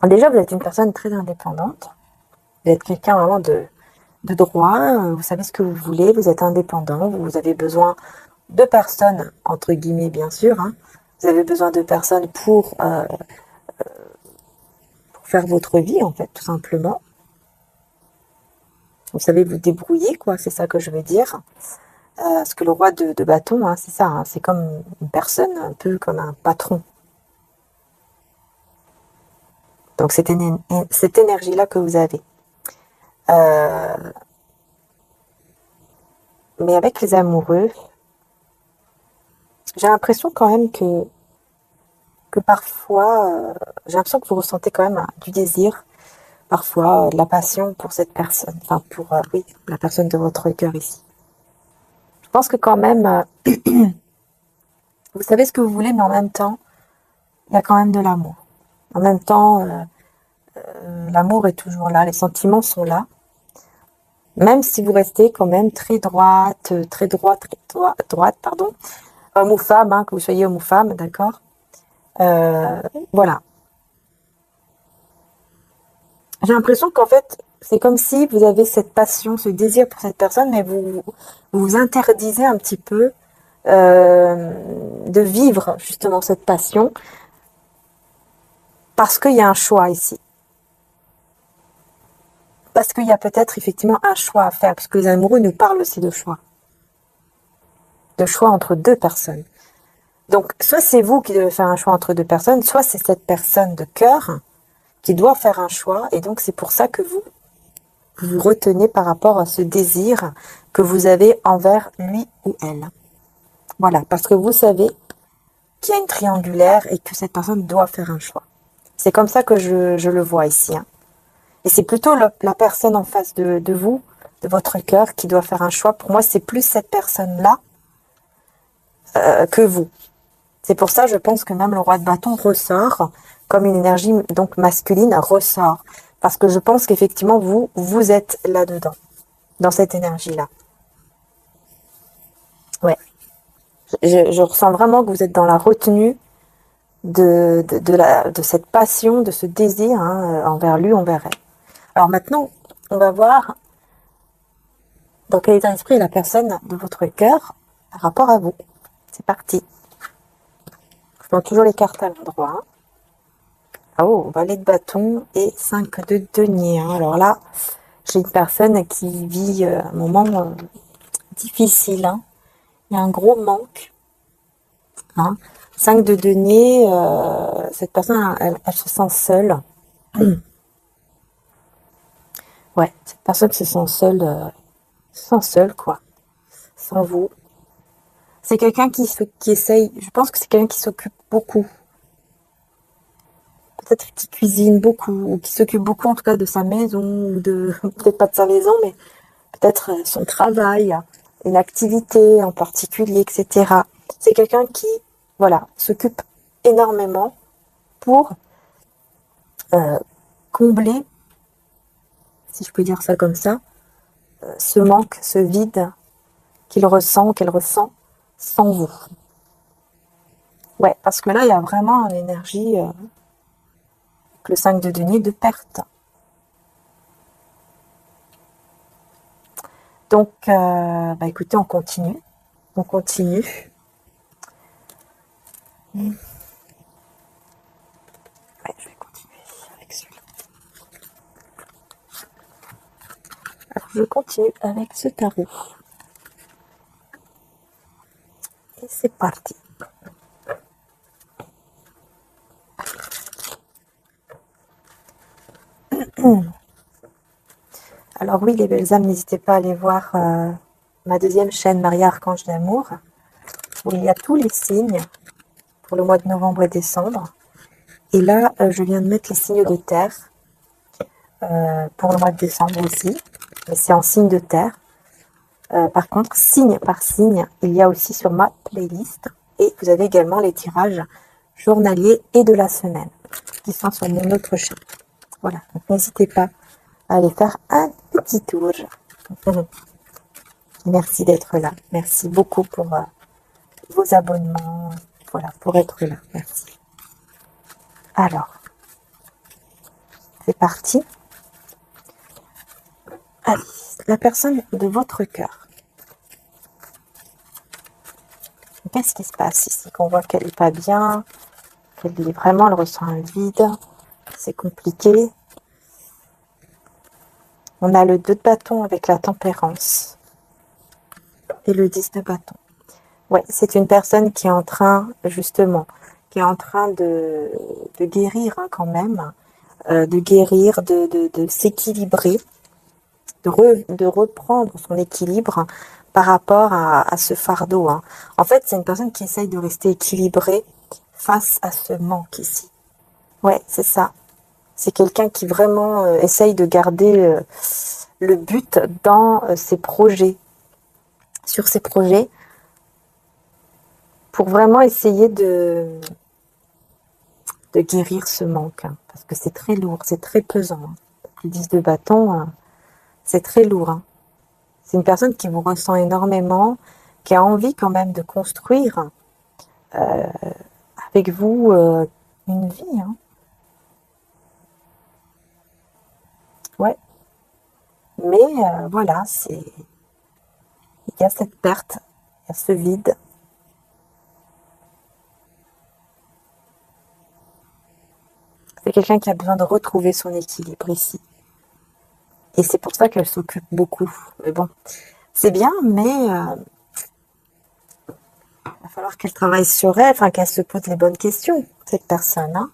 Déjà, vous êtes une personne très indépendante. Vous êtes quelqu'un vraiment de droit. Vous savez ce que vous voulez. Vous êtes indépendant. Vous avez besoin de personnes, entre guillemets, bien sûr, hein. Vous avez besoin de personnes pour faire votre vie, en fait, tout simplement. Vous savez vous débrouiller, quoi. C'est ça que je veux dire. Parce que le roi de bâton, hein, c'est ça, hein, c'est comme une personne, un peu comme un patron. Donc, cette énergie-là que vous avez. Euh, mais avec les amoureux, j'ai l'impression quand même que parfois, j'ai l'impression que vous ressentez quand même du désir, parfois de la passion pour cette personne, enfin pour, oui, la personne de votre cœur ici. Je pense que quand même, vous savez ce que vous voulez, mais en même temps, il y a quand même de l'amour. En même temps, l'amour est toujours là, les sentiments sont là, même si vous restez quand même très droite, pardon, homme ou femme, hein, que vous soyez homme ou femme, d'accord. Voilà. J'ai l'impression qu'en fait, c'est comme si vous avez cette passion, ce désir pour cette personne, mais vous vous interdisez un petit peu de vivre justement cette passion parce qu'il y a un choix ici. Parce qu'il y a peut-être effectivement un choix à faire, puisque les amoureux nous parlent aussi de choix entre deux personnes. Donc, soit c'est vous qui devez faire un choix entre deux personnes, soit c'est cette personne de cœur qui doit faire un choix, et donc c'est pour ça que vous vous retenez par rapport à ce désir que vous avez envers lui ou elle. Voilà, parce que vous savez qu'il y a une triangulaire et que cette personne doit faire un choix. C'est comme ça que je le vois ici, hein. Et c'est plutôt la personne en face de vous, de votre cœur, qui doit faire un choix. Pour moi, c'est plus cette personne-là que vous. C'est pour ça, je pense que même le roi de bâton ressort, comme une énergie donc masculine ressort. Parce que je pense qu'effectivement, vous êtes là-dedans, dans cette énergie-là. Ouais. Je ressens vraiment que vous êtes dans la retenue de cette passion, de ce désir, hein, envers lui, envers elle. Alors maintenant, on va voir dans quel état d'esprit est la personne de votre cœur par rapport à vous. C'est parti. Je prends toujours les cartes à l'endroit, hein. Oh, valet de bâton et 5 de denier, hein. Alors là, j'ai une personne qui vit un moment difficile, hein. Il y a un gros manque, hein. 5 de denier, cette personne, elle se sent seule. Ouais, cette personne se sent seule, quoi, sans vous. C'est quelqu'un qui essaye, je pense que c'est quelqu'un qui s'occupe beaucoup. Peut-être qui cuisine beaucoup, ou qui s'occupe beaucoup en tout cas de sa maison, ou de, peut-être pas de sa maison, mais peut-être son travail, une activité en particulier, etc. C'est quelqu'un qui, voilà, s'occupe énormément pour combler, si je peux dire ça comme ça, ce manque, ce vide qu'il ressent, qu'elle ressent sans vous. Ouais, parce que là, il y a vraiment une énergie, le 5 de denier, de perte. Donc, bah écoutez, on continue. On continue. Ouais, je vais continuer avec celui-là. Alors, je continue avec ce tarot. Et c'est parti. Alors oui, les belles âmes, n'hésitez pas à aller voir ma deuxième chaîne Maria Archange d'amour, où il y a tous les signes pour le mois de novembre et décembre. Et là, je viens de mettre les signes de terre pour le mois de décembre aussi, mais c'est en signe de terre. Par contre, signe par signe, il y a aussi sur ma playlist. Et vous avez également les tirages journaliers et de la semaine qui sont sur mon autre chaîne. Voilà, donc n'hésitez pas à aller faire un petit tour. Merci d'être là. Merci beaucoup pour vos abonnements. Voilà, pour être là. Merci. Alors, C'est parti. Allez, la personne de votre cœur. Qu'est-ce qui se passe ici? Qu'on voit qu'elle n'est pas bien, qu'elle est vraiment, elle ressent un vide. C'est compliqué. On a le 2 de bâton avec la tempérance. Et le 10 de bâton. Ouais, c'est une personne qui est en train, justement, qui est en train de guérir quand même, de guérir, de s'équilibrer, de reprendre son équilibre par rapport à ce fardeau. En fait, c'est une personne qui essaye de rester équilibrée face à ce manque ici. Ouais, c'est ça. C'est quelqu'un qui vraiment essaye de garder le but dans ses projets, sur ses projets, pour vraiment essayer de guérir ce manque. Parce que c'est très lourd, c'est très pesant. Le 10 de bâton, c'est très lourd. C'est une personne qui vous ressent énormément, qui a envie quand même de construire avec vous une vie. Ouais. Mais voilà, il y a cette perte, il y a ce vide. C'est quelqu'un qui a besoin de retrouver son équilibre ici. Et c'est pour ça qu'elle s'occupe beaucoup. Mais bon, c'est bien, mais il va falloir qu'elle travaille sur elle, enfin qu'elle se pose les bonnes questions, cette personne.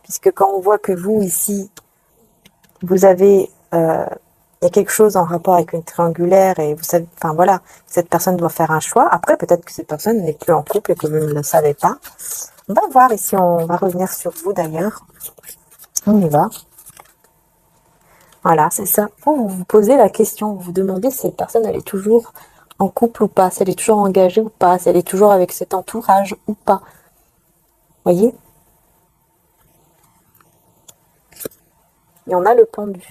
Puisque quand on voit que vous, ici, vous avez... il y a quelque chose en rapport avec une triangulaire et vous savez, enfin voilà, cette personne doit faire un choix. Après, peut-être que cette personne n'est plus en couple et que vous ne le savez pas. On va voir ici, on va revenir sur vous d'ailleurs. On y va. Voilà, c'est ça. Vous vous posez la question, vous vous demandez si cette personne, elle est toujours en couple ou pas, si elle est toujours engagée ou pas, si elle est toujours avec cet entourage ou pas. Voyez? Et on a le pendu.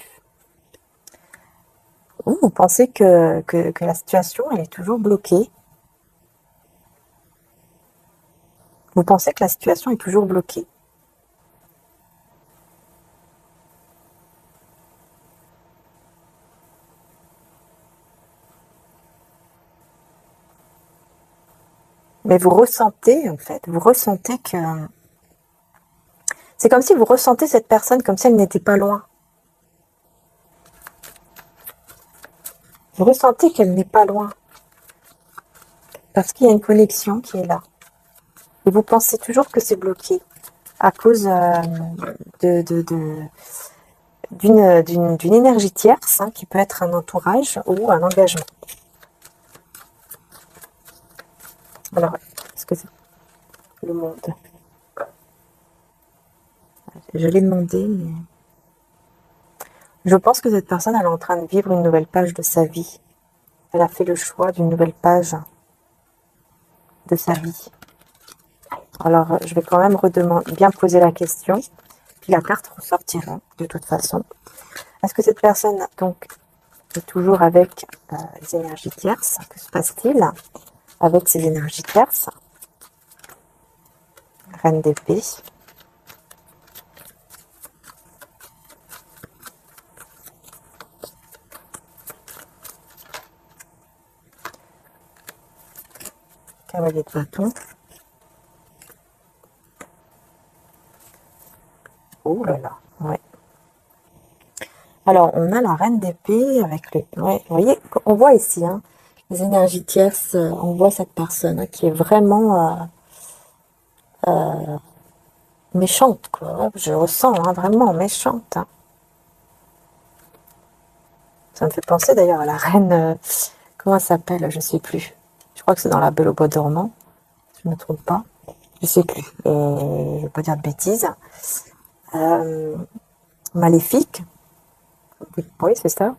Vous pensez que la situation, elle est toujours bloquée. Vous pensez que la situation est toujours bloquée. Mais vous ressentez, en fait, vous ressentez que... C'est comme si vous ressentez cette personne comme si elle n'était pas loin. Vous ressentez qu'elle n'est pas loin. Parce qu'il y a une connexion qui est là. Et vous pensez toujours que c'est bloqué à cause d'une énergie tierce, qui peut être un entourage ou un engagement. Alors, est-ce que c'est le monde? Je l'ai demandé, mais... Je pense que cette personne, elle est en train de vivre une nouvelle page de sa vie. Elle a fait le choix d'une nouvelle page de sa vie. Alors, je vais quand même bien poser la question, puis la carte ressortira de toute façon. Est-ce que cette personne, donc, est toujours avec les énergies tierces? Que se passe-t-il avec ces énergies tierces? Reine d'épée. Cavalier de bâton. Oh là là, ouais. Alors, on a la reine d'épée avec le... Ouais, vous voyez, on voit ici, les énergies tierces, on voit cette personne qui est vraiment méchante, quoi. Je ressens vraiment méchante. Ça me fait penser d'ailleurs à la reine... comment elle s'appelle? Je sais plus. Je crois que c'est dans La Belle au bois dormant. Je ne me trompe pas. Je sais plus. Je ne vais pas dire de bêtises. Maléfique. Oui, c'est ça.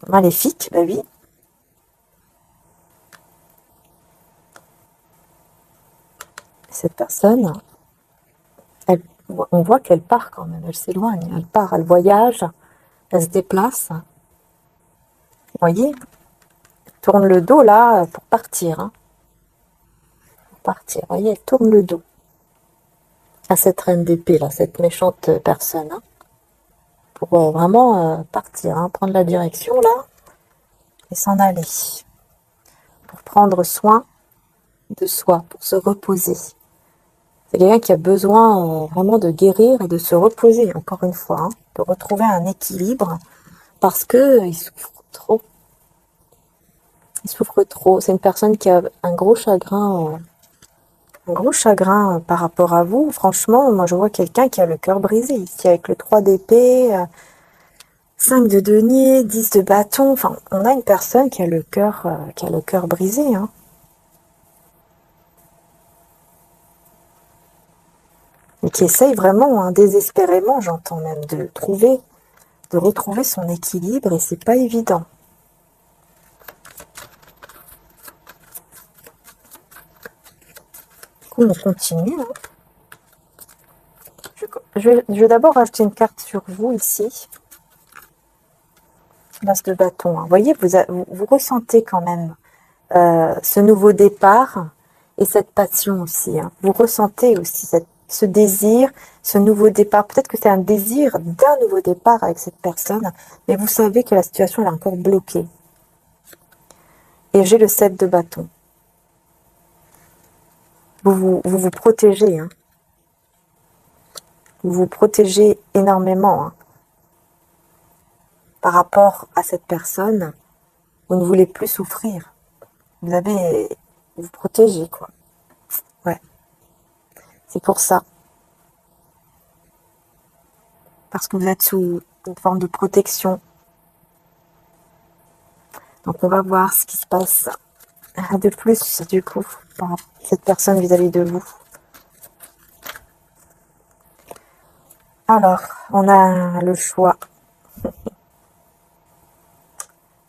Maléfique, bah oui. Cette personne, on voit qu'elle part quand même, elle s'éloigne, elle part, elle voyage, elle se déplace. Vous voyez, elle tourne le dos là pour partir. Pour partir, vous voyez, elle tourne le dos. à cette reine d'épée, là, cette méchante personne, hein, pour vraiment partir, hein, prendre la direction, là, et s'en aller, pour prendre soin de soi, pour se reposer. C'est quelqu'un qui a besoin vraiment de guérir et de se reposer, encore une fois, hein, de retrouver un équilibre, parce que il souffre trop. Il souffre trop. C'est une personne qui a un gros chagrin par rapport à vous. Franchement, moi je vois quelqu'un qui a le cœur brisé ici, avec le 3 d'épée, 5 de denier, 10 de bâton. Enfin, on a une personne qui a le cœur brisé, hein. Et qui essaye vraiment, hein, désespérément, j'entends même, de retrouver son équilibre, et c'est pas évident. Du coup, on continue, hein. Je vais d'abord rajouter une carte sur vous ici. L'as de bâton, hein. Vous voyez, vous ressentez quand même ce nouveau départ et cette passion aussi, hein. Vous ressentez aussi ce désir, ce nouveau départ. Peut-être que c'est un désir d'un nouveau départ avec cette personne, mais vous savez que la situation elle est encore bloquée. Et j'ai le 7 de bâton. Vous protégez, hein. Vous vous protégez énormément, hein. Par rapport à cette personne, vous ne voulez plus souffrir. Vous vous protégez, quoi. Ouais, c'est pour ça. Parce que vous êtes sous une forme de protection. Donc on va voir ce qui se passe de plus, du coup, par cette personne vis-à-vis de vous. Alors, on a le choix.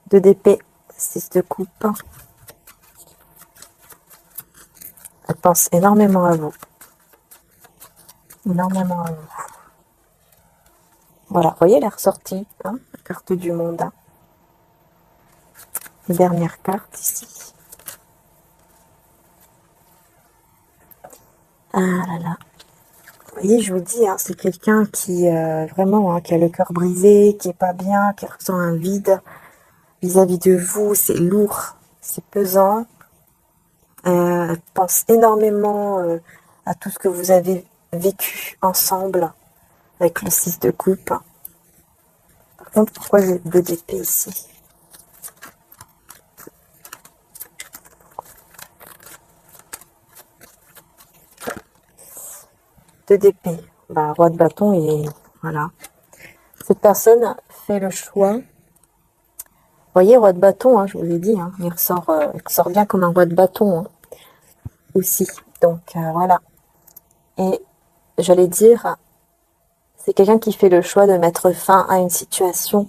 2 d'épée, 6 de coupe. Elle pense énormément à vous. Énormément à vous. Voilà, vous voyez, elle est ressortie, hein, la carte du monde, hein. Dernière carte ici. Ah là là. Vous voyez, je vous dis, hein, c'est quelqu'un qui vraiment, hein, qui a le cœur brisé, qui est pas bien, qui ressent un vide vis-à-vis de vous. C'est lourd, c'est pesant. Elle pense énormément à tout ce que vous avez vécu ensemble avec le 6 de coupe. Par contre, pourquoi j'ai 2 d'épée ici? Deux d'épée. Bah, roi de bâton et voilà. Cette personne fait le choix. Vous voyez, roi de bâton, hein, je vous ai dit, hein, il ressort bien comme un roi de bâton, hein, aussi. Donc voilà. Et j'allais dire, c'est quelqu'un qui fait le choix de mettre fin à une situation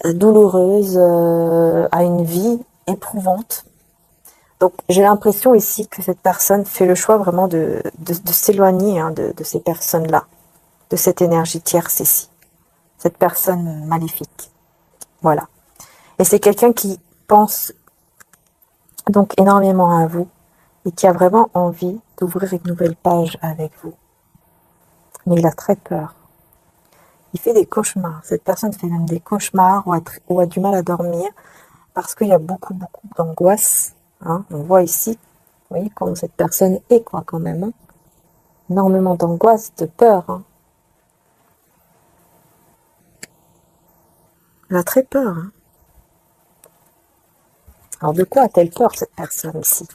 douloureuse, à une vie éprouvante. Donc j'ai l'impression ici que cette personne fait le choix vraiment de s'éloigner, hein, de ces personnes-là, de cette énergie tierce ici, cette personne maléfique. Voilà. Et c'est quelqu'un qui pense donc énormément à vous et qui a vraiment envie d'ouvrir une nouvelle page avec vous. Mais il a très peur. Il fait des cauchemars. Cette personne fait même des cauchemars ou a du mal à dormir parce qu'il y a beaucoup, beaucoup d'angoisse, hein. On voit ici, vous voyez comment cette personne est, quoi, quand même, hein. Énormément d'angoisse, de peur, hein. Elle a très peur, hein. Alors de quoi a-t-elle peur, cette personne ici?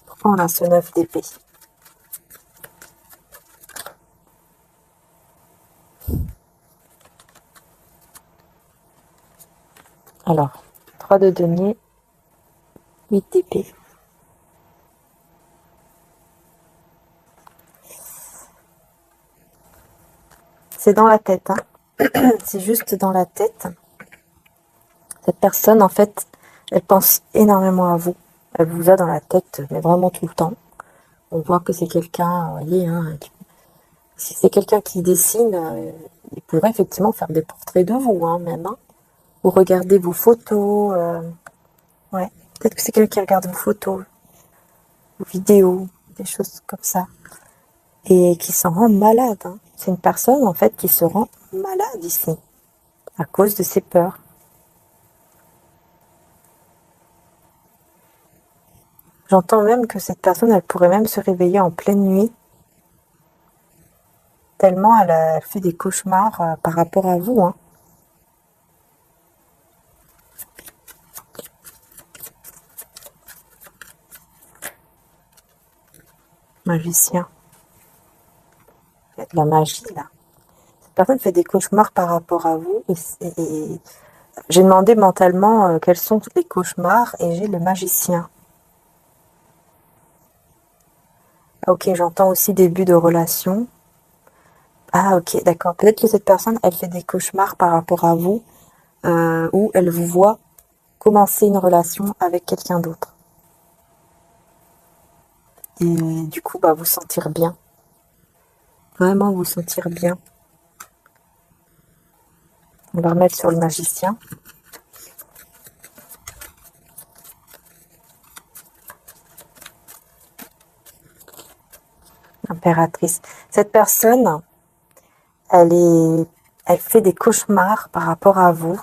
Pourquoi on a ce 9 d'épée? Alors, 3 de denier, 8 d'épée. C'est dans la tête, hein. C'est juste dans la tête. Cette personne, en fait, elle pense énormément à vous. Elle vous a dans la tête, mais vraiment tout le temps. On voit que c'est quelqu'un, vous voyez, hein, si c'est quelqu'un qui dessine, il pourrait effectivement faire des portraits de vous, hein, même, hein. Vous regardez vos photos, ouais. Peut-être que c'est quelqu'un qui regarde vos photos, vos vidéos. des choses comme ça. Et qui s'en rend malade, hein. C'est une personne, en fait, qui se rend malade ici, à cause de ses peurs. J'entends même que cette personne, elle pourrait même se réveiller en pleine nuit, tellement elle fait des cauchemars par rapport à vous, hein. Magicien. Il y a de la magie, là. Cette personne fait des cauchemars par rapport à vous. Et j'ai demandé mentalement quels sont les cauchemars et j'ai le magicien. Ah, ok, j'entends aussi début de relation. Ah, ok, d'accord. Peut-être que cette personne, elle fait des cauchemars par rapport à vous, ou elle vous voit commencer une relation avec quelqu'un d'autre. Et du coup, bah, vous sentir bien. Vraiment vous sentir bien. On va remettre sur le magicien. Impératrice. Cette personne, elle fait des cauchemars par rapport à vous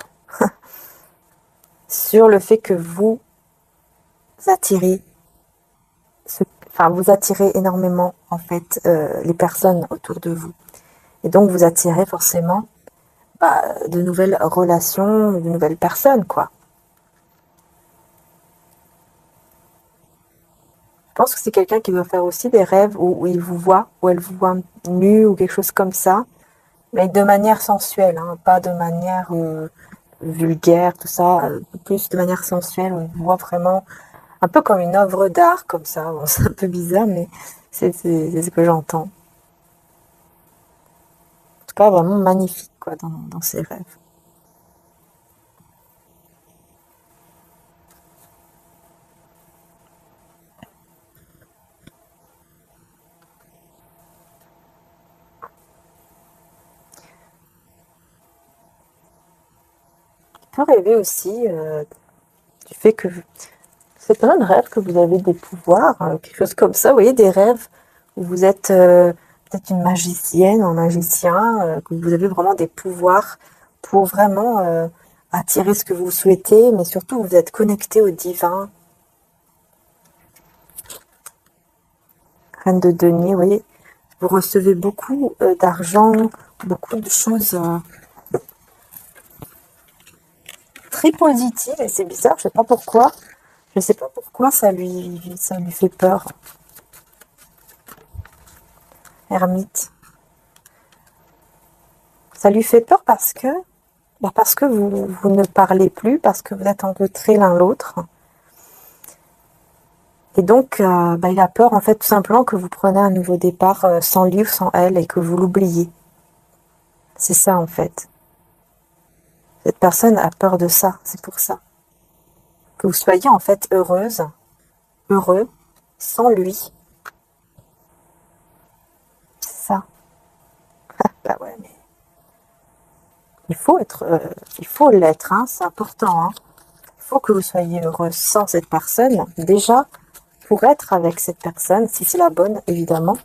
sur le fait que vous attirez, enfin vous attirez énormément en fait les personnes autour de vous. Et donc vous attirez forcément de nouvelles relations, de nouvelles personnes, quoi. Je pense que c'est quelqu'un qui doit faire aussi des rêves où il vous voit, où elle vous voit nu ou quelque chose comme ça, mais de manière sensuelle, hein, pas de manière vulgaire, tout ça, plus de manière sensuelle, où il vous voit vraiment un peu comme une œuvre d'art, comme ça. Bon, c'est un peu bizarre, mais c'est ce que j'entends. En tout cas, vraiment magnifique, quoi, dans ses rêves. Il peut rêver aussi du fait que c'est plein de rêves que vous avez des pouvoirs, quelque chose comme ça. Vous voyez, des rêves où vous êtes peut-être une magicienne, un magicien, que vous avez vraiment des pouvoirs pour vraiment attirer ce que vous souhaitez, mais surtout vous êtes connecté au divin. Reine de denier, vous voyez, vous recevez beaucoup d'argent, beaucoup de choses très positives, et c'est bizarre, je sais pas pourquoi. Je sais pas pourquoi ça lui fait peur. Ermite. Ça lui fait peur parce que vous ne parlez plus, parce que vous êtes en retrait l'un l'autre. Et donc, il a peur, en fait, tout simplement que vous preniez un nouveau départ sans lui ou sans elle et que vous l'oubliez. C'est ça, en fait. Cette personne a peur de ça, c'est pour ça. Que vous soyez, en fait, heureuse, heureux, sans lui. C'est ça. Bah ouais, mais il faut l'être, hein, c'est important, hein. Il faut que vous soyez heureuse sans cette personne. Déjà, pour être avec cette personne, si c'est la bonne, évidemment.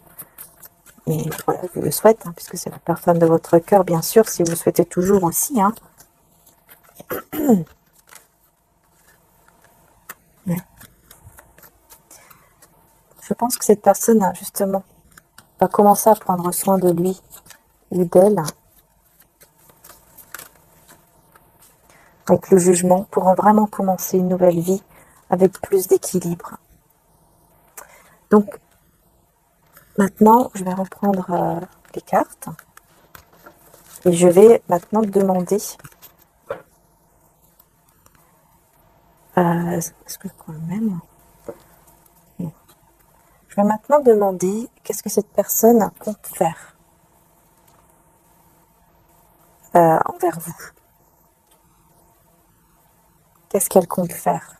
Mais voilà, je le souhaite, hein, puisque c'est la personne de votre cœur, bien sûr, si vous le souhaitez toujours aussi, hein. Ouais. Je pense que cette personne, justement, va commencer à prendre soin de lui ou d'elle avec le jugement pour vraiment commencer une nouvelle vie avec plus d'équilibre. Donc, maintenant, je vais reprendre les cartes et je vais maintenant demander est-ce que je prends le même? Non. Je vais maintenant demander qu'est-ce que cette personne compte faire envers vous. Qu'est-ce qu'elle compte faire?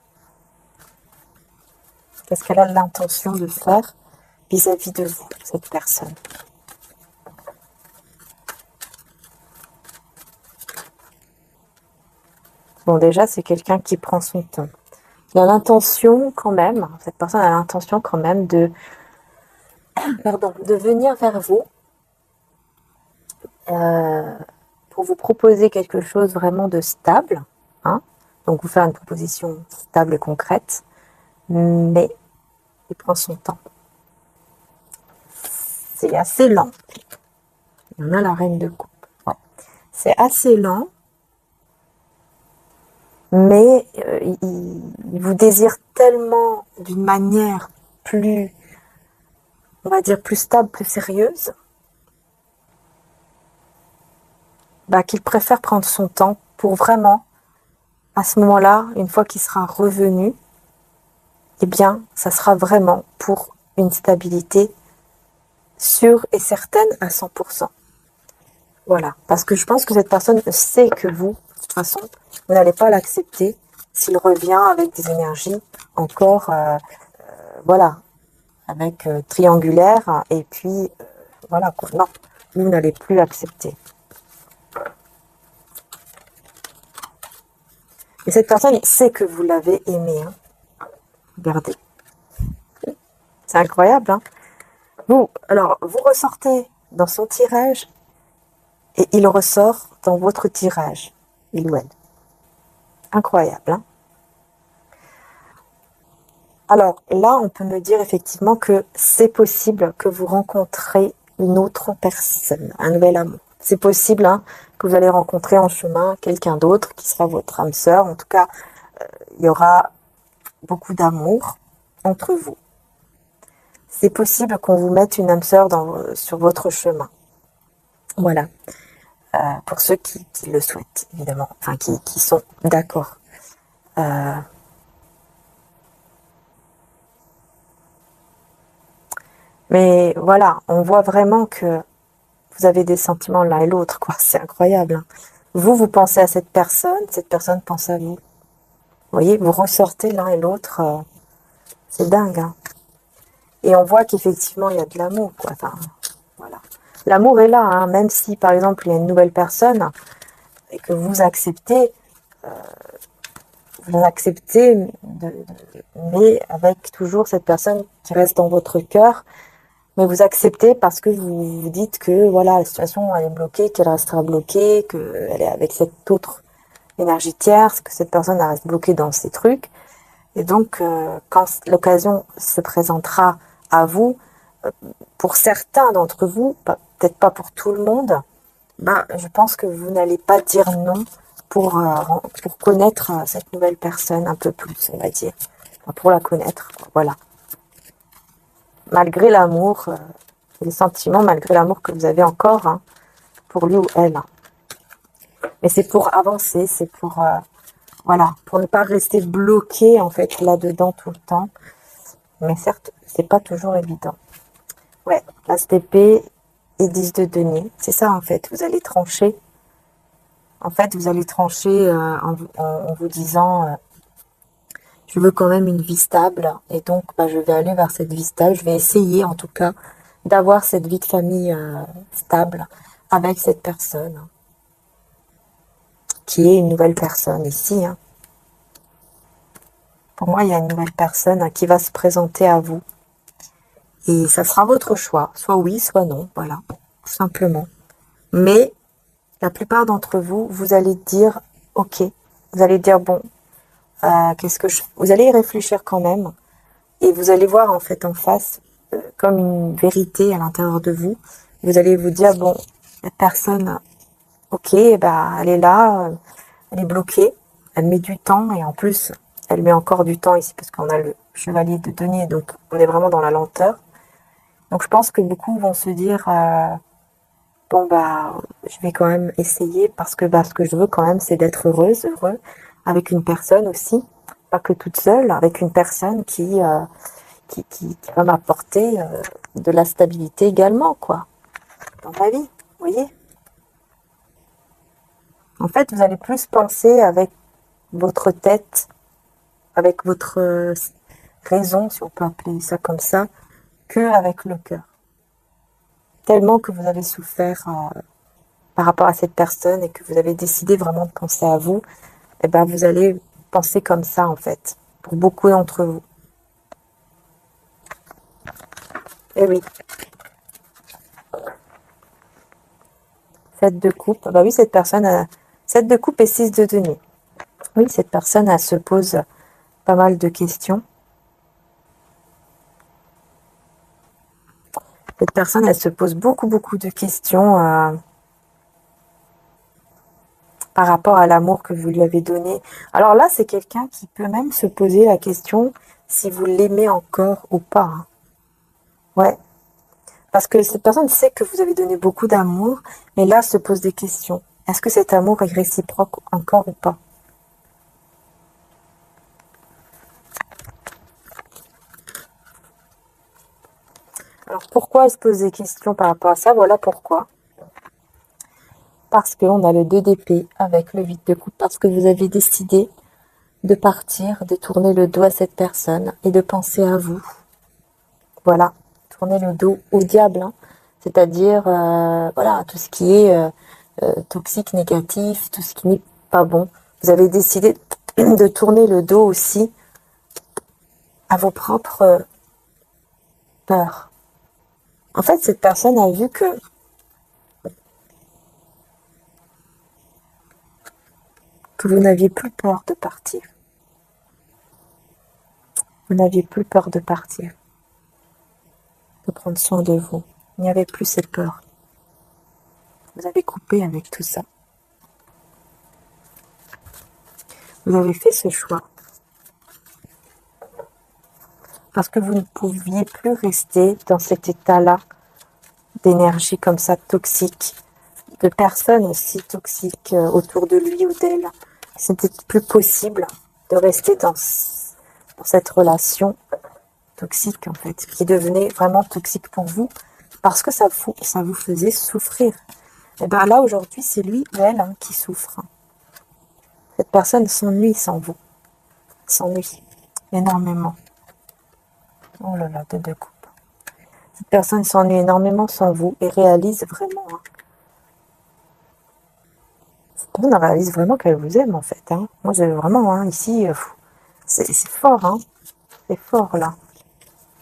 Qu'est-ce qu'elle a l'intention de faire vis-à-vis de vous, cette personne? Bon, déjà, c'est quelqu'un qui prend son temps. Il a l'intention quand même, cette personne a l'intention quand même pardon, de venir vers vous euh, pour vous proposer quelque chose vraiment de stable, hein. Donc vous faire une proposition stable et concrète, mais il prend son temps. C'est assez lent. Il y en a la reine de coupe. Ouais. C'est assez lent, mais il vous désire tellement d'une manière plus, on va dire, plus stable, plus sérieuse, bah, qu'il préfère prendre son temps pour vraiment, à ce moment-là, une fois qu'il sera revenu, eh bien, ça sera vraiment pour une stabilité sûre et certaine à 100%. Voilà. Parce que je pense que cette personne sait que vous, de toute façon, vous n'allez pas l'accepter s'il revient avec des énergies encore, voilà, avec triangulaire, et puis, voilà, quoi. Non, vous n'allez plus l'accepter. Et cette personne sait que vous l'avez aimé, hein. Regardez. C'est incroyable, hein. Alors, vous ressortez dans son tirage et il ressort dans votre tirage, il ou elle. Incroyable, hein. Alors là, on peut me dire effectivement que c'est possible que vous rencontrez une autre personne, un nouvel amour. C'est possible, hein, que vous allez rencontrer en chemin quelqu'un d'autre qui sera votre âme sœur. En tout cas, il y aura beaucoup d'amour entre vous. C'est possible qu'on vous mette une âme sœur sur votre chemin. Voilà. Pour ceux qui le souhaitent, évidemment. Enfin, qui sont d'accord. Mais voilà, on voit vraiment que vous avez des sentiments l'un et l'autre, quoi. C'est incroyable, hein. Vous pensez à cette personne pense à vous. Vous voyez, vous ressortez l'un et l'autre. C'est dingue, hein. Et on voit qu'effectivement, il y a de l'amour, quoi. Enfin, voilà. L'amour est là, hein, même si, par exemple, il y a une nouvelle personne et que vous acceptez, mais avec toujours cette personne qui reste dans votre cœur. Mais vous acceptez parce que vous vous dites que voilà, la situation elle est bloquée, qu'elle restera bloquée, qu'elle est avec cette autre énergie tierce, que cette personne elle reste bloquée dans ces trucs. Et donc, quand l'occasion se présentera à vous, pour certains d'entre vous, peut-être pas pour tout le monde, bah, je pense que vous n'allez pas dire non pour connaître cette nouvelle personne un peu plus, on va dire. Enfin, pour la connaître, voilà. Malgré l'amour, les sentiments, malgré l'amour que vous avez encore, hein, pour lui ou elle. Mais c'est pour avancer, c'est pour, voilà, pour ne pas rester bloqué, en fait, là-dedans tout le temps. Mais certes, c'est pas toujours évident. Ouais, l'as d'épée et 10 de denier. C'est ça, en fait. Vous allez trancher. En fait, vous allez trancher en vous disant, je veux quand même une vie stable. Et donc, bah, je vais aller vers cette vie stable. Je vais essayer, en tout cas, d'avoir cette vie de famille stable avec cette personne, qui est une nouvelle personne ici, hein. Pour moi, il y a une nouvelle personne, hein, qui va se présenter à vous. Et ça sera votre choix. Soit oui, soit non. Voilà, tout simplement. Mais la plupart d'entre vous, vous allez dire, ok, vous allez dire, bon, vous allez y réfléchir quand même, et vous allez voir en fait en face, comme une vérité à l'intérieur de vous. Vous allez vous dire, bon, cette personne, ok, bah, elle est là, elle est bloquée, elle met du temps, et en plus, elle met encore du temps ici, parce qu'on a le chevalier de denier, donc on est vraiment dans la lenteur. Donc je pense que beaucoup vont se dire, bon bah, je vais quand même essayer parce que bah, ce que je veux quand même, c'est d'être heureux, avec une personne aussi, pas que toute seule, avec une personne qui va m'apporter de la stabilité également, quoi, dans ma vie, vous voyez. En fait, vous allez plus penser avec votre tête, avec votre raison, si on peut appeler ça comme ça, que avec le cœur. Tellement que vous avez souffert par rapport à cette personne et que vous avez décidé vraiment de penser à vous, et ben vous allez penser comme ça en fait, pour beaucoup d'entre vous. Eh oui. 7 de coupe. Bah oui, cette personne a 7 de coupe et 6 de denier. Oui, cette personne, elle se pose pas mal de questions. Cette personne, elle se pose beaucoup, beaucoup de questions par rapport à l'amour que vous lui avez donné. Alors là, c'est quelqu'un qui peut même se poser la question si vous l'aimez encore ou pas, hein. Ouais, parce que cette personne sait que vous avez donné beaucoup d'amour, mais là, se pose des questions. Est-ce que cet amour est réciproque encore ou pas? Alors pourquoi elle se pose des questions par rapport à ça? Voilà pourquoi. Parce qu'on a le 2 d'épée avec le 8 de coupe, parce que vous avez décidé de partir, de tourner le dos à cette personne et de penser à vous. Voilà, tourner le dos au diable, hein. C'est-à-dire voilà, tout ce qui est toxique, négatif, tout ce qui n'est pas bon. Vous avez décidé de tourner le dos aussi à vos propres peurs. En fait, cette personne a vu que vous n'aviez plus peur de partir. Vous n'aviez plus peur de partir, de prendre soin de vous. Il n'y avait plus cette peur. Vous avez coupé avec tout ça. Vous avez fait ce choix parce que vous ne pouviez plus rester dans cet état-là d'énergie comme ça toxique, de personnes aussi toxiques autour de lui ou d'elle. C'était plus possible de rester dans cette relation toxique en fait, qui devenait vraiment toxique pour vous parce que ça vous faisait souffrir. Et bien là aujourd'hui c'est lui ou elle, hein, qui souffre. Cette personne s'ennuie sans vous, s'ennuie énormément. Oh là là, de deux coups. Cette personne s'ennuie énormément sans vous et réalise vraiment, hein. Cette personne réalise vraiment qu'elle vous aime en fait, hein. Moi, j'ai vraiment, hein, ici, c'est fort, hein. C'est fort là.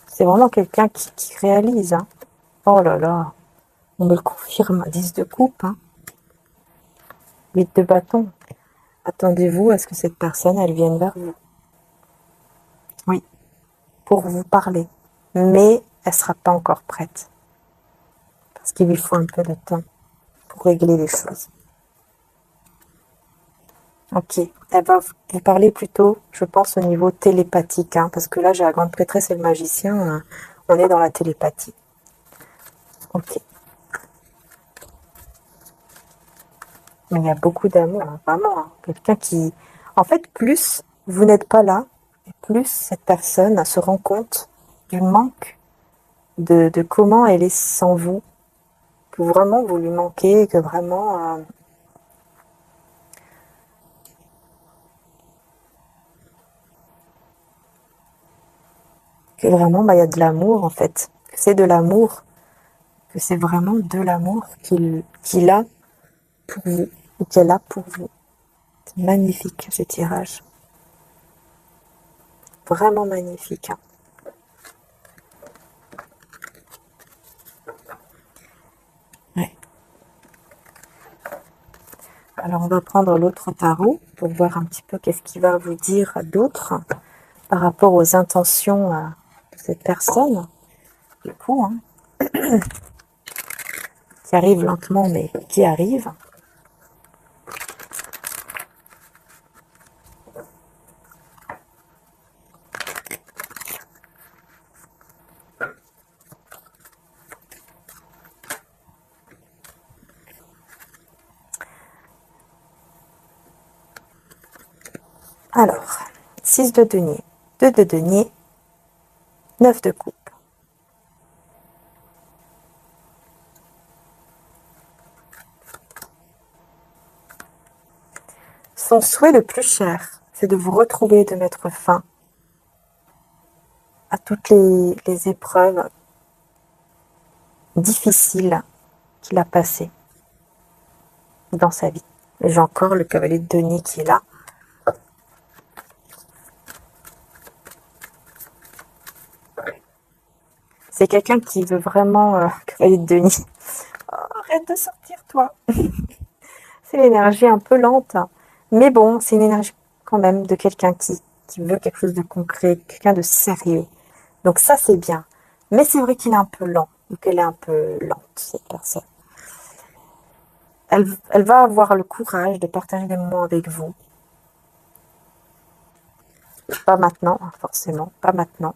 C'est vraiment quelqu'un qui réalise, hein. Oh là là, on me le confirme, 10 de coupe, hein. 8 de bâton. Attendez-vous à ce que cette personne, elle vienne vers vous. Oui, pour vous parler. Mais elle sera pas encore prête. Parce qu'il lui faut un peu de temps pour régler les choses. Ok, elle va vous parler plutôt, je pense, au niveau télépathique, hein, parce que là, j'ai la grande prêtresse et le magicien, on est dans la télépathie. Ok, mais il y a beaucoup d'amour, hein, vraiment, hein. Quelqu'un qui... En fait, plus vous n'êtes pas là, plus cette personne se rend compte du manque de comment elle est sans vous, que vraiment vous lui manquez, que vraiment... que vraiment, bah, il y a de l'amour, en fait. Que c'est de l'amour, que c'est vraiment de l'amour qu'il a pour vous, ou qu'elle a pour vous. C'est magnifique, ce tirage. Vraiment magnifique, hein. Ouais. Alors, on va prendre l'autre tarot pour voir un petit peu qu'est-ce qu'il va vous dire d'autre par rapport aux intentions de cette personne. Du coup, hein, qui arrive lentement, mais qui arrive. Alors, 6 de denier, 2 de denier, 9 de coupe. Son souhait le plus cher, c'est de vous retrouver et de mettre fin à toutes les épreuves difficiles qu'il a passées dans sa vie. Et j'ai encore le cavalier de denier qui est là. C'est quelqu'un qui veut vraiment... Cavalier de Denis. Oh, arrête de sortir, toi. C'est l'énergie un peu lente. Mais bon, c'est une énergie quand même de quelqu'un qui veut quelque chose de concret, quelqu'un de sérieux. Donc ça, c'est bien. Mais c'est vrai qu'il est un peu lent, ou qu'elle est un peu lente, cette personne. Elle va avoir le courage de partager des moments avec vous. Pas maintenant, hein, forcément, pas maintenant.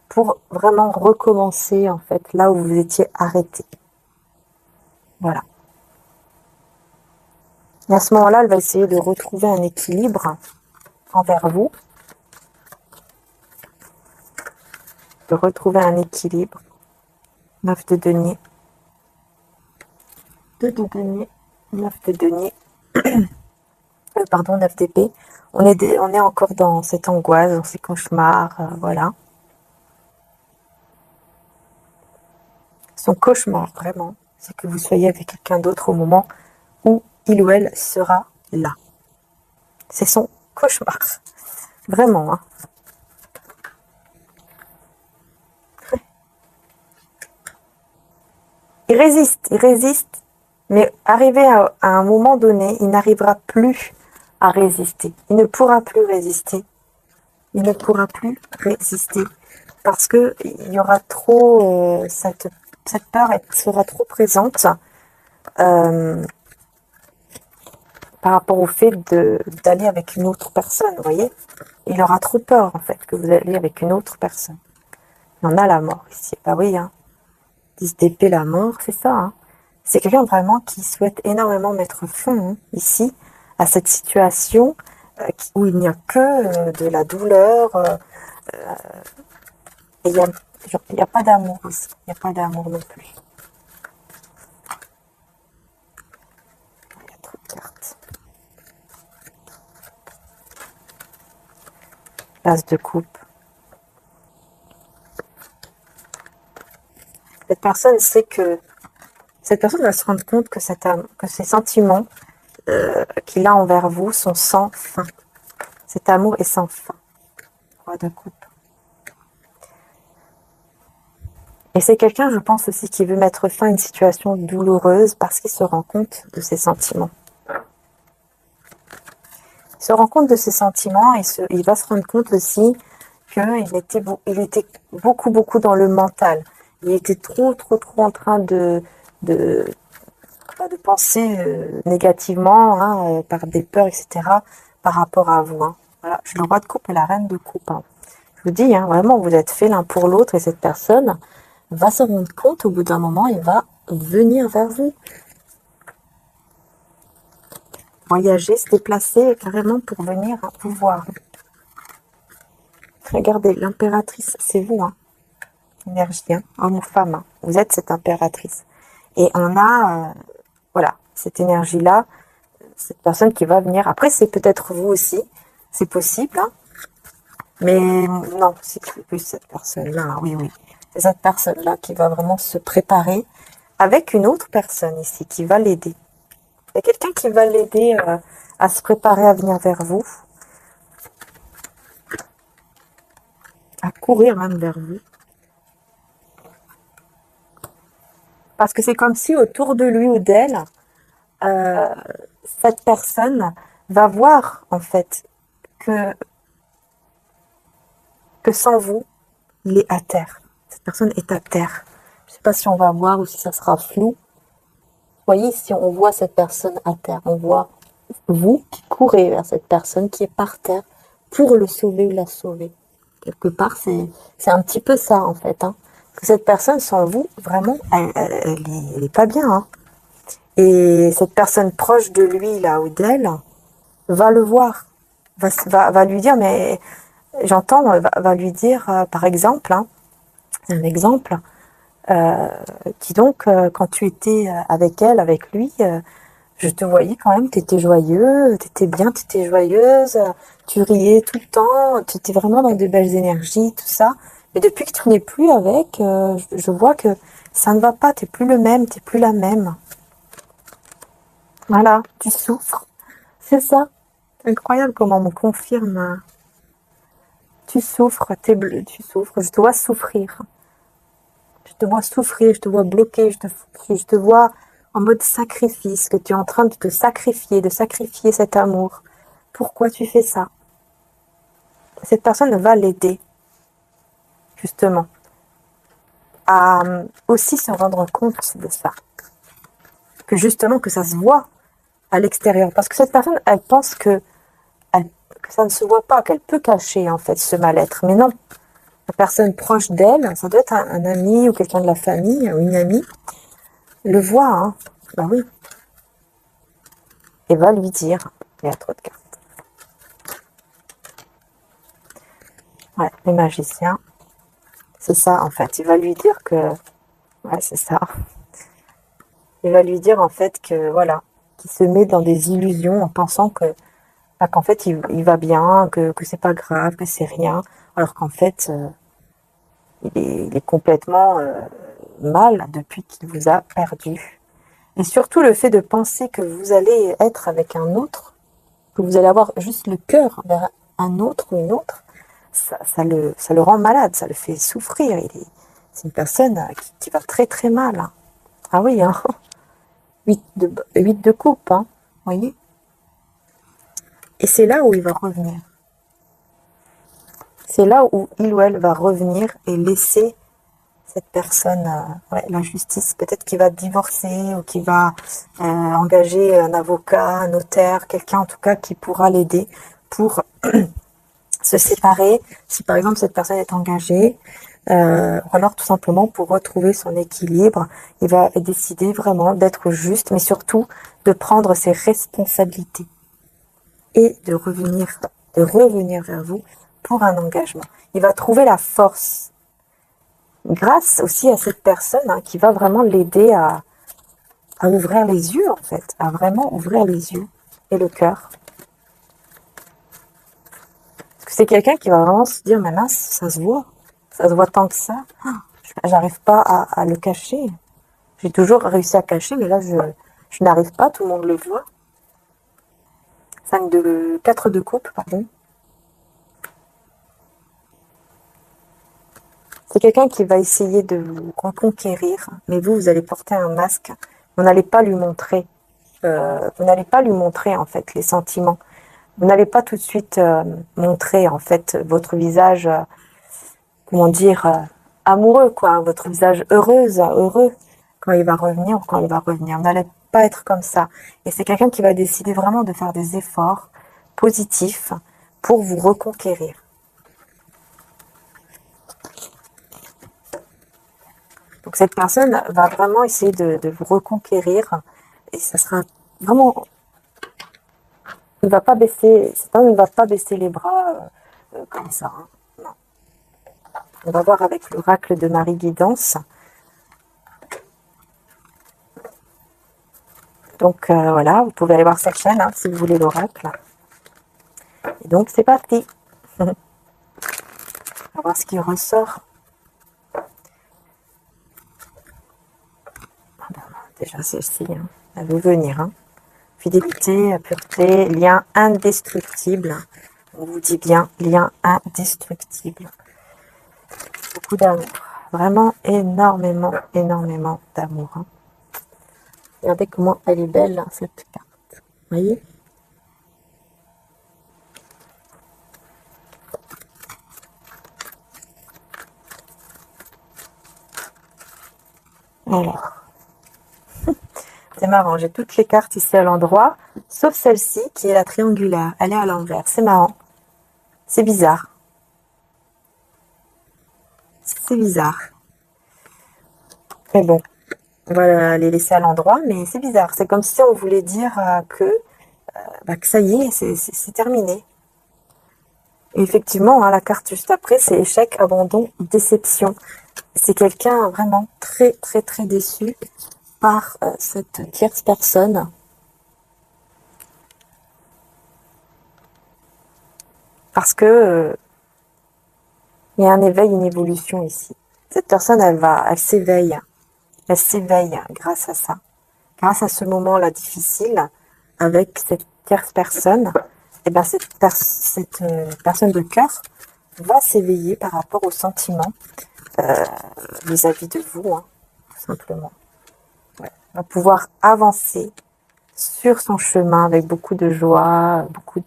Pour vraiment recommencer, en fait, là où vous étiez arrêté. Voilà. Et à ce moment-là, elle va essayer de retrouver un équilibre envers vous, de retrouver un équilibre. 9 de denier, 2 de denier, 9 de denier, pardon, 9 d'épée. On est encore dans cette angoisse, dans ces cauchemars, voilà. Son cauchemar, vraiment, c'est que vous soyez avec quelqu'un d'autre au moment où il ou elle sera là. C'est son cauchemar. Vraiment, hein. Il résiste, mais arrivé à un moment donné, il n'arrivera plus à résister. Il ne pourra plus résister. Il ne pourra plus résister parce que il y aura trop cette peur sera trop présente euh, par rapport au fait d'aller avec une autre personne, vous voyez. Il aura trop peur en fait que vous alliez avec une autre personne. Il y en a la mort ici. Bah oui, hein. 10 d'épée, la mort, c'est ça, hein. C'est quelqu'un vraiment qui souhaite énormément mettre fin, hein, ici, à cette situation où il n'y a que de la douleur. Et il y a pas d'amour aussi. Il n'y a pas d'amour non plus. Il y a trop de cartes. L'as de coupe. Cette personne sait que... Cette personne va se rendre compte que, que ces sentiments qu'il a envers vous sont sans fin. Cet amour est sans fin. Roi de coupe. Et c'est quelqu'un, je pense aussi, qui veut mettre fin à une situation douloureuse parce qu'il se rend compte de ses sentiments. Il se rend compte de ses sentiments et il va se rendre compte aussi il était beaucoup, beaucoup dans le mental. Il était trop, trop, trop en train de, de penser négativement, hein, par des peurs, etc., par rapport à vous. Hein. Voilà. Je suis le roi de coupe et la reine de coupe. Hein. Je vous dis, hein, vraiment, vous êtes fait l'un pour l'autre et cette personne va se rendre compte au bout d'un moment et va venir vers vous. Voyager, se déplacer carrément pour venir vous voir. Regardez, l'impératrice, c'est vous, hein. Énergie, hein, homme ou femme. Hein. Vous êtes cette impératrice. Et on a, voilà, cette énergie-là, cette personne qui va venir. Après, c'est peut-être vous aussi, c'est possible, hein. Mais non, c'est plus cette personne-là, hein. Oui, oui. C'est cette personne-là qui va vraiment se préparer avec une autre personne ici qui va l'aider. Il y a quelqu'un qui va l'aider à se préparer à venir vers vous, à courir même vers vous. Parce que c'est comme si autour de lui ou d'elle, euh, cette personne va voir en fait que, que sans vous, il est à terre. Cette personne est à terre. Je ne sais pas si on va voir ou si ça sera flou. Vous voyez, si on voit cette personne à terre, on voit vous qui courez vers cette personne qui est par terre pour le sauver ou la sauver. Quelque part, c'est un petit peu ça en fait. Hein. Que cette personne sans vous, vraiment, elle est pas bien. Hein. Et cette personne proche de lui, là, ou d'elle, va le voir, va lui dire, mais j'entends, va lui dire, par exemple, hein, un exemple, euh, dis donc, quand tu étais avec elle, avec lui, je te voyais quand même, tu étais joyeux, tu étais bien, tu étais joyeuse, tu riais tout le temps, tu étais vraiment dans de belles énergies, tout ça. Mais depuis que tu n'es plus avec, je vois que ça ne va pas, tu n'es plus le même, tu n'es plus la même. Voilà, tu souffres. C'est ça. C'est incroyable comment on me confirme. Tu souffres, t'es bleu, tu souffres, je dois souffrir. Je te vois souffrir, je te vois bloquer, je te vois en mode sacrifice, que tu es en train de sacrifier cet amour. Pourquoi tu fais ça? Cette personne va l'aider, justement, à aussi se rendre compte de ça. Que justement, que ça se voit à l'extérieur. Parce que cette personne, elle pense que ça ne se voit pas, qu'elle peut cacher, en fait, ce mal-être. Mais non, la personne proche d'elle, ça doit être un ami ou quelqu'un de la famille ou une amie, le voit, hein. Bah oui. Et va lui dire. Il y a trop de cartes. Ouais, le magicien. C'est ça, en fait. Il va lui dire que... Ouais, c'est ça. Il va lui dire, en fait, que, voilà, qu'il se met dans des illusions en pensant que, bah, qu'en fait, il va bien, que c'est pas grave, que c'est rien. Alors qu'en fait, il est complètement mal depuis qu'il vous a perdu. Et surtout, le fait de penser que vous allez être avec un autre, que vous allez avoir juste le cœur vers un autre ou une autre, ça le rend malade, ça le fait souffrir. C'est une personne qui va très très mal, hein. Ah oui, hein. 8 de coupe, hein. Vous voyez? Et c'est là où il va revenir. C'est là où il ou elle va revenir et laisser cette personne, ouais, la justice, peut-être qu'il va divorcer ou qu'il va engager un avocat, un notaire, quelqu'un en tout cas qui pourra l'aider pour se séparer, si par exemple cette personne est engagée, ou alors tout simplement pour retrouver son équilibre, il va décider vraiment d'être juste, mais surtout de prendre ses responsabilités et de revenir vers vous pour un engagement. Il va trouver la force grâce aussi à cette personne, hein, qui va vraiment l'aider à ouvrir les yeux en fait, à vraiment ouvrir les yeux et le cœur. Parce que c'est quelqu'un qui va vraiment se dire, mais mince, ça se voit tant que ça, j'arrive pas à le cacher. J'ai toujours réussi à cacher, mais là je n'arrive pas, tout le monde le voit. 4 de coupe, pardon. C'est quelqu'un qui va essayer de vous reconquérir, mais vous allez porter un masque. Vous n'allez pas lui montrer. Vous n'allez pas lui montrer en fait les sentiments. Vous n'allez pas tout de suite montrer en fait votre visage, comment dire, amoureux quoi, votre visage heureux quand il va revenir ou quand il va revenir. Vous n'allez pas être comme ça. Et c'est quelqu'un qui va décider vraiment de faire des efforts positifs pour vous reconquérir. Donc cette personne va vraiment essayer de vous reconquérir et ça sera vraiment... Il va pas baisser, cette personne ne va pas baisser les bras comme ça, hein. Non. On va voir avec l'oracle de Marie Guidance. Donc voilà, vous pouvez aller voir cette chaîne hein, si vous voulez l'oracle. Et donc c'est parti. On va voir ce qui ressort. Ah ben, déjà celle-ci, hein, elle veut venir. Hein. Fidélité, pureté, lien indestructible. On vous dit bien, lien indestructible. Beaucoup d'amour. Vraiment énormément, énormément d'amour. Hein. Regardez comment elle est belle, hein, cette carte. Vous voyez? Alors, c'est marrant, j'ai toutes les cartes ici à l'endroit, sauf celle-ci qui est la triangulaire. Elle est à l'envers, c'est marrant. C'est bizarre. C'est bizarre. Mais bon, on va les laisser à l'endroit, mais c'est bizarre. C'est comme si on voulait dire que ça y est, c'est terminé. Et effectivement, hein, la carte juste après, c'est échec, abandon, déception. C'est quelqu'un vraiment très, très, très déçu par cette tierce personne. Parce que il y a un éveil, une évolution ici. Cette personne, elle s'éveille. Elle s'éveille grâce à ça. Grâce à ce moment-là difficile, avec cette tierce personne, et ben cette personne de cœur va s'éveiller par rapport aux sentiments vis-à-vis de vous, hein, tout simplement. Ouais. Va pouvoir avancer sur son chemin avec beaucoup de joie, beaucoup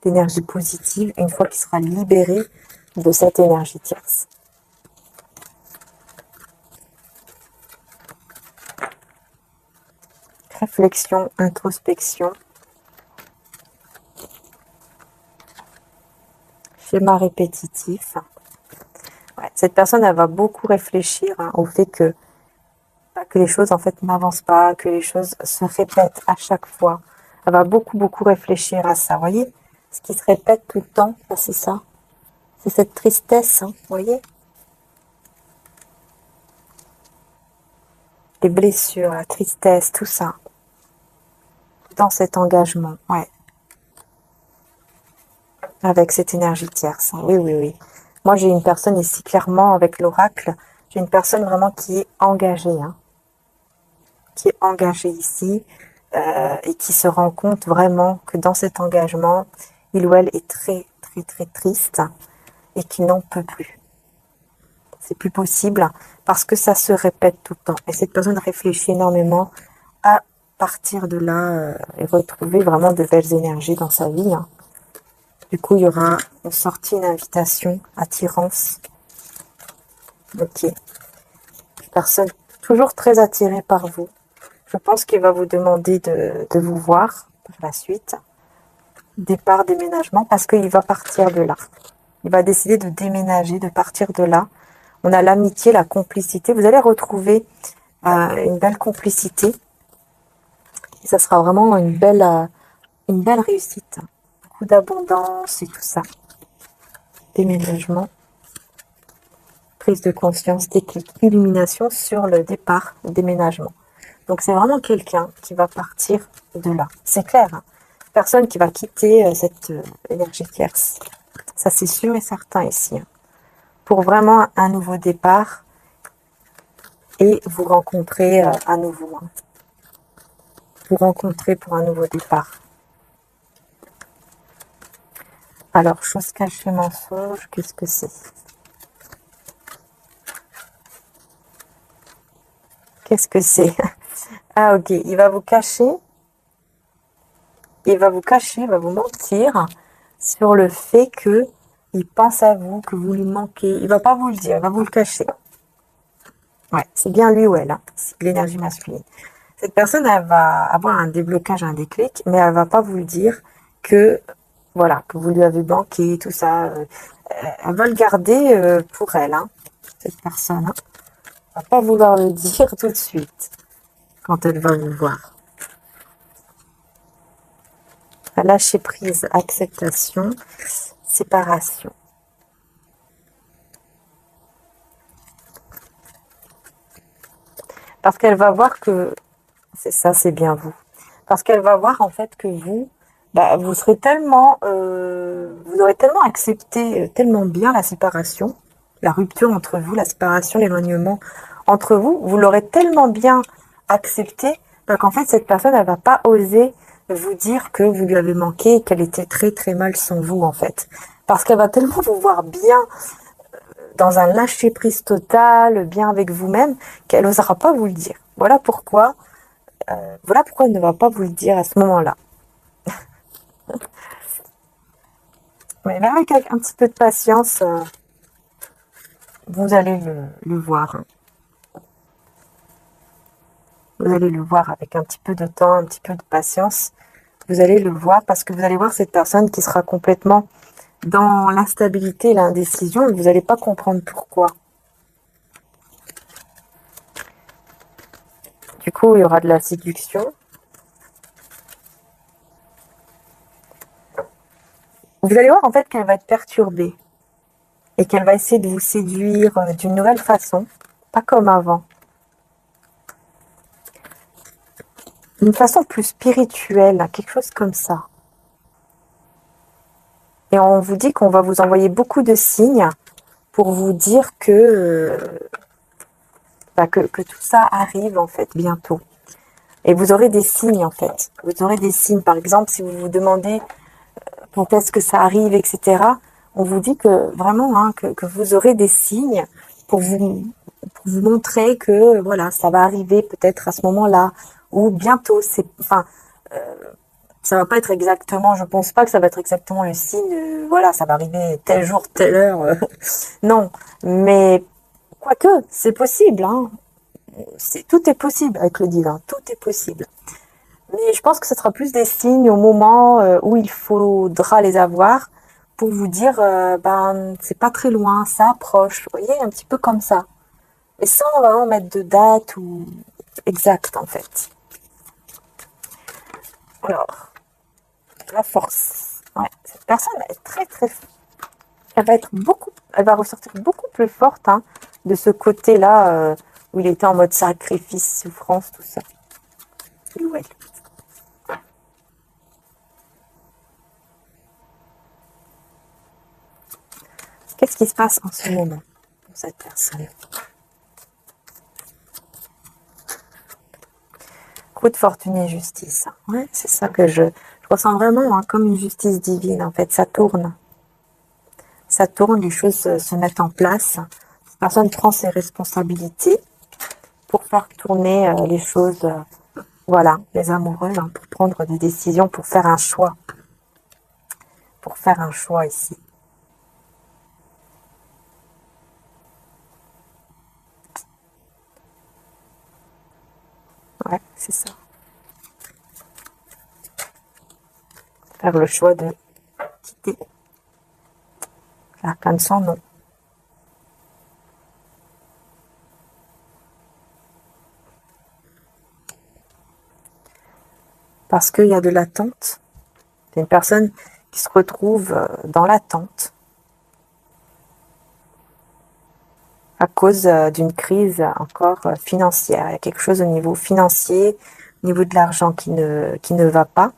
d'énergie positive, une fois qu'il sera libéré de cette énergie tierce. Réflexion, introspection, schéma répétitif. Ouais, cette personne, elle va beaucoup réfléchir au fait que les choses en fait n'avancent pas, que les choses se répètent à chaque fois. Elle va beaucoup, beaucoup réfléchir à ça, voyez? Ce qui se répète tout le temps, bah, c'est ça. C'est cette tristesse, hein, voyez? Les blessures, la tristesse, tout ça. Dans cet engagement, ouais. Avec cette énergie tierce, hein. Oui, oui, oui. Moi, j'ai une personne ici, clairement, avec l'oracle, j'ai une personne vraiment qui est engagée, hein, qui est engagée ici, et qui se rend compte vraiment que dans cet engagement, il ou elle est très, très, très triste et qui n'en peut plus. C'est plus possible parce que ça se répète tout le temps. Et cette personne réfléchit énormément à partir de là et retrouver vraiment de belles énergies dans sa vie, hein. Du coup, il y aura une sortie, une invitation, attirance. Ok. Personne toujours très attirée par vous. Je pense qu'il va vous demander de vous voir par la suite. Départ, déménagement, parce qu'il va partir de là. Il va décider de déménager, de partir de là. On a l'amitié, la complicité. Vous allez retrouver une belle complicité. Et ça sera vraiment une belle réussite. Beaucoup d'abondance et tout ça. Déménagement. Prise de conscience, déclic, illumination sur le départ, le déménagement. Donc c'est vraiment quelqu'un qui va partir de là. C'est clair, hein. Personne qui va quitter cette énergie tierce. Ça c'est sûr et certain ici, hein. Pour vraiment un nouveau départ et vous rencontrer à nouveau, hein. Vous rencontrer pour un nouveau départ. Alors, chose cachée, mensonge, qu'est-ce que c'est? Qu'est-ce que c'est? Ah ok, il va vous cacher, il va vous mentir sur le fait que il pense à vous, que vous lui manquez. Il va pas vous le dire, il va vous le cacher. Ouais, c'est bien lui ou elle, hein. C'est l'énergie masculine. Cette personne, elle va avoir un déblocage, un déclic, mais elle va pas vous le dire que, voilà, que vous lui avez manqué, tout ça. Elle va le garder pour elle, hein, cette personne, hein. Elle va pas vouloir le dire tout de suite quand elle va vous voir. Lâcher prise, acceptation, séparation. Parce qu'elle va voir que, c'est ça, c'est bien vous. Parce qu'elle va voir en fait que vous, bah, vous serez tellement, vous aurez tellement accepté tellement bien la séparation, la rupture entre vous, la séparation, l'éloignement entre vous, vous l'aurez tellement bien accepté, bah, qu'en fait cette personne, elle va pas oser vous dire que vous lui avez manqué, qu'elle était très très mal sans vous en fait. Parce qu'elle va tellement vous voir bien dans un lâcher-prise total, bien avec vous-même, qu'elle n'osera pas vous le dire. Voilà pourquoi elle ne va pas vous le dire à ce moment-là. Mais même avec un petit peu de patience, vous allez le voir, hein. Vous allez le voir avec un petit peu de temps, un petit peu de patience. Vous allez le voir parce que vous allez voir cette personne qui sera complètement dans l'instabilité et l'indécision et vous n'allez pas comprendre pourquoi. Du coup, il y aura de la séduction. Vous allez voir en fait qu'elle va être perturbée et qu'elle va essayer de vous séduire d'une nouvelle façon, pas comme avant. D'une façon plus spirituelle, quelque chose comme ça. Et on vous dit qu'on va vous envoyer beaucoup de signes pour vous dire que tout ça arrive en fait bientôt. Et vous aurez des signes en fait. Vous aurez des signes. Par exemple, si vous vous demandez quand est-ce que ça arrive, etc., on vous dit que vraiment, hein, que vous aurez des signes pour vous montrer que voilà, ça va arriver peut-être à ce moment-là ou bientôt. Enfin, ça va pas être exactement, je pense pas que ça va être exactement le signe, voilà, ça va arriver tel jour, telle heure. Non, mais quoique, c'est possible, hein. Tout est possible avec le divin, tout est possible. Mais je pense que ce sera plus des signes au moment où il faudra les avoir pour vous dire, ben, c'est pas très loin, ça approche. Vous voyez, un petit peu comme ça. Et sans vraiment mettre de date ou exact, en fait. Alors, la force. Ouais, cette personne, elle est très, très... Elle va ressortir beaucoup plus forte hein, de ce côté-là où il était en mode sacrifice, souffrance, tout ça. Et ouais. Qu'est-ce qui se passe en ce moment pour cette personne? Coup de fortune et justice. Ouais, c'est ça que je ressens vraiment hein, comme une justice divine. En fait, ça tourne. Ça tourne, les choses se mettent en place. Cette personne prend ses responsabilités pour faire tourner les choses. Voilà, les amoureux, hein, pour prendre des décisions, pour faire un choix. Pour faire un choix ici. Ouais, c'est ça. Faire le choix de quitter l'arcane sans nom. Parce qu'il y a de l'attente. C'est une personne qui se retrouve dans l'attente à cause d'une crise encore financière. Il y a quelque chose au niveau financier, au niveau de l'argent qui ne va pas.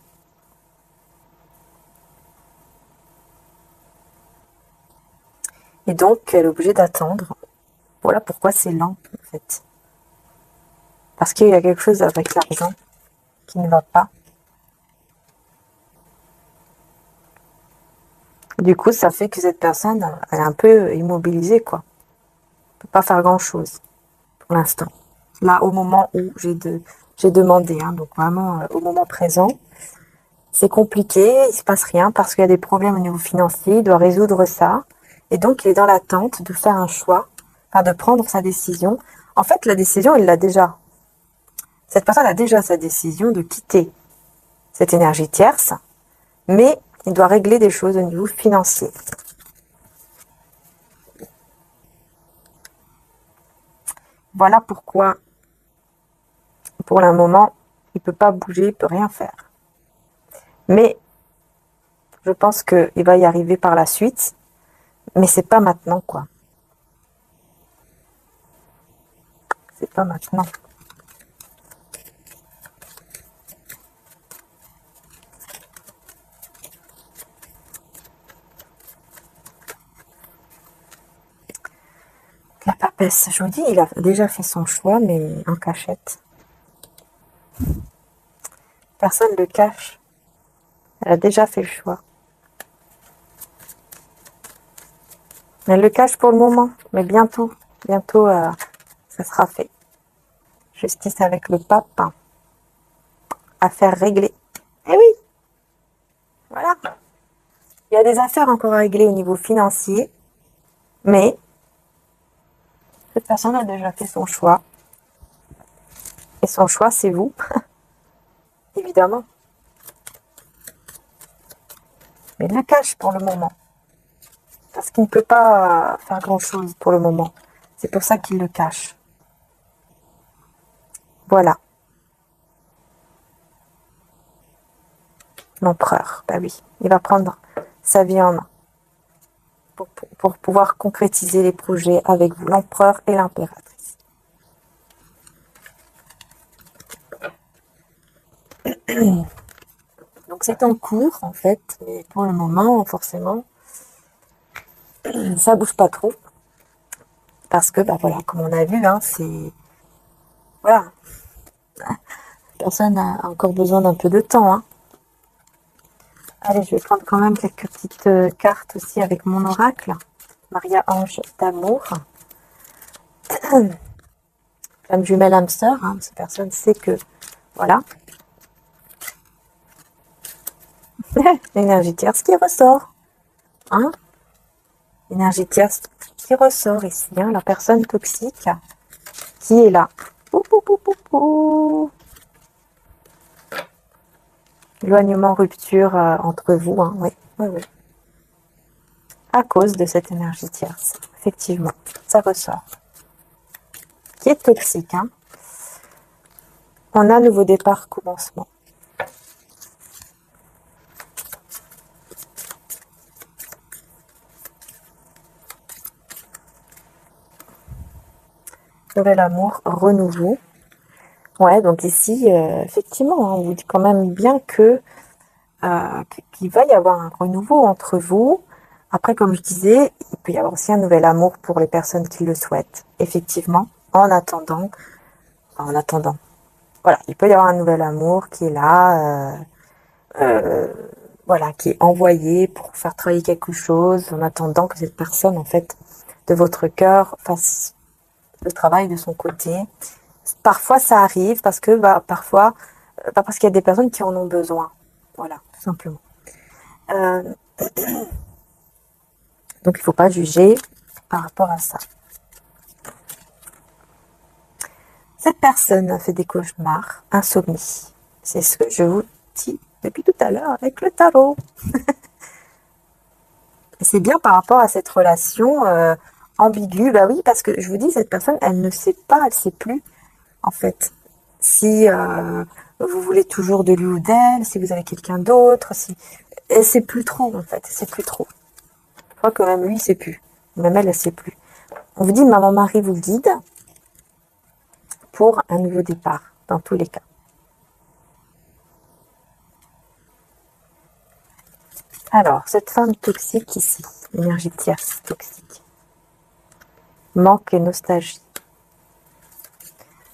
Et donc, elle est obligée d'attendre. Voilà pourquoi c'est lent, en fait. Parce qu'il y a quelque chose avec l'argent qui ne va pas. Du coup, ça fait que cette personne, elle est un peu immobilisée, quoi. Elle peut pas faire grand-chose pour l'instant. Là, au moment où j'ai demandé, hein, donc vraiment au moment présent, c'est compliqué, il se passe rien parce qu'il y a des problèmes au niveau financier, il doit résoudre ça. Et donc, il est dans l'attente de faire un choix, enfin de prendre sa décision. En fait, la décision, il l'a déjà. Cette personne a déjà sa décision de quitter cette énergie tierce, mais il doit régler des choses au niveau financier. Voilà pourquoi, pour le moment, il peut pas bouger, il peut rien faire. Mais je pense qu'il va y arriver par la suite, mais c'est pas maintenant, quoi. C'est pas maintenant. La papesse, je vous dis, il a déjà fait son choix, mais en cachette. Personne ne le cache. Elle a déjà fait le choix. Elle le cache pour le moment, mais bientôt, ça sera fait. Justice avec le pape, hein. Affaire réglée. Eh oui, voilà. Il y a des affaires encore à régler au niveau financier, mais cette personne a déjà fait son choix. Et son choix, c'est vous, évidemment. Mais il le cache pour le moment. Parce qu'il ne peut pas faire grand-chose pour le moment. C'est pour ça qu'il le cache. Voilà. L'empereur, bah oui. Il va prendre sa vie en main pour pouvoir concrétiser les projets avec vous, l'empereur et l'impératrice. Donc c'est en cours, en fait, mais pour le moment, forcément, ça bouge pas trop. Parce que, bah voilà, comme on a vu, hein, c'est... Voilà. Personne n'a encore besoin d'un peu de temps, hein. Allez, je vais prendre quand même quelques petites cartes aussi avec mon oracle. Maria Ange d'amour. Flamme jumelle âme sœur, hein, cette personne sait que, voilà, l'énergie tierce qui ressort. Hein, l'énergie tierce qui ressort ici. Hein, la personne toxique qui est là. Pou, pou, pou, pou, pou. Éloignement, rupture entre vous. Hein, oui, oui, oui. À cause de cette énergie tierce. Effectivement, ça ressort. Qui est toxique. Hein. On a nouveau départ, commencement. Nouvel amour, renouveau. Ouais, donc ici, effectivement, on vous dit quand même bien que qu'il va y avoir un renouveau entre vous. Après, comme je disais, il peut y avoir aussi un nouvel amour pour les personnes qui le souhaitent. Effectivement, en attendant, voilà, il peut y avoir un nouvel amour qui est là, voilà, qui est envoyé pour faire travailler quelque chose, en attendant que cette personne, en fait, de votre cœur, fasse le travail de son côté. Parfois, ça arrive parce que, parfois, parce qu'il y a des personnes qui en ont besoin. Voilà, tout simplement. Donc, il ne faut pas juger par rapport à ça. Cette personne a fait des cauchemars, insomnie. C'est ce que je vous dis depuis tout à l'heure avec le tarot. C'est bien par rapport à cette relation ambiguë. Bah oui, parce que je vous dis, cette personne, elle ne sait pas, elle ne sait plus, en fait, si vous voulez toujours de lui ou d'elle, si vous avez quelqu'un d'autre, si... Elle ne sait plus trop, en fait, elle ne sait plus trop. Je crois que même lui, il ne sait plus. Même elle, elle ne sait plus. On vous dit, Maman Marie vous guide pour un nouveau départ, dans tous les cas. Alors, cette femme toxique ici, énergie tierce toxique, manque et nostalgie.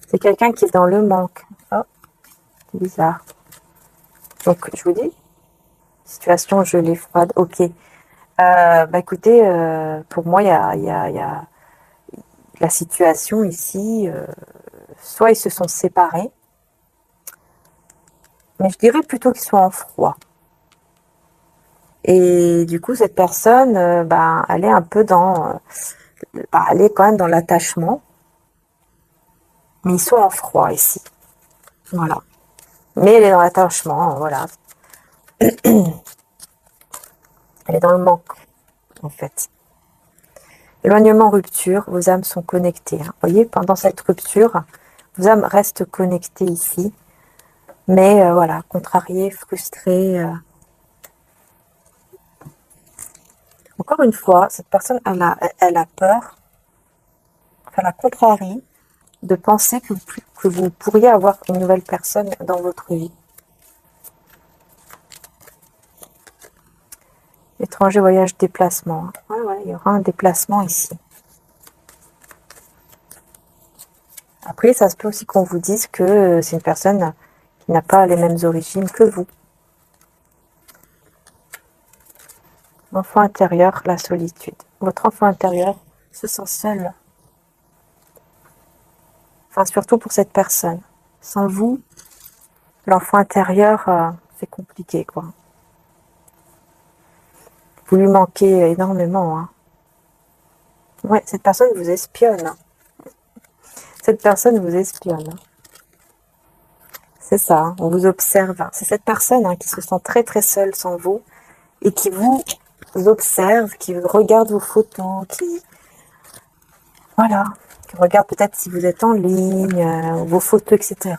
C'est quelqu'un qui est dans le manque. Oh, c'est bizarre. Donc, je vous dis, situation gelée, froide, ok. Écoutez, pour moi, il y a la situation ici, soit ils se sont séparés, mais je dirais plutôt qu'ils sont en froid. Et du coup, cette personne, elle est un peu dans... elle est quand même dans l'attachement, mais ils sont en froid ici. Voilà. Mais elle est dans l'attachement, voilà. Elle est dans le manque, en fait. Éloignement, rupture, vos âmes sont connectées. Hein. Vous voyez, pendant cette rupture, vos âmes restent connectées ici. Mais voilà, contrariées, frustrées. Encore une fois, cette personne, elle a peur, elle la contrarie de penser que vous pourriez avoir une nouvelle personne dans votre vie. Étranger, voyage, déplacement. Ouais, il y aura un déplacement ici. Après, ça se peut aussi qu'on vous dise que c'est une personne qui n'a pas les mêmes origines que vous. Enfant intérieur, la solitude. Votre enfant intérieur se sent seul. Enfin, surtout pour cette personne. Sans vous, l'enfant intérieur, c'est compliqué, quoi. Vous lui manquez énormément. Hein. Ouais, cette personne vous espionne. Hein. Cette personne vous espionne. Hein. C'est ça, hein, on vous observe. C'est cette personne qui se sent très très seule sans vous et qui vous observe, qui regarde vos photos, qui... Voilà, qui regarde peut-être si vous êtes en ligne, vos photos, etc.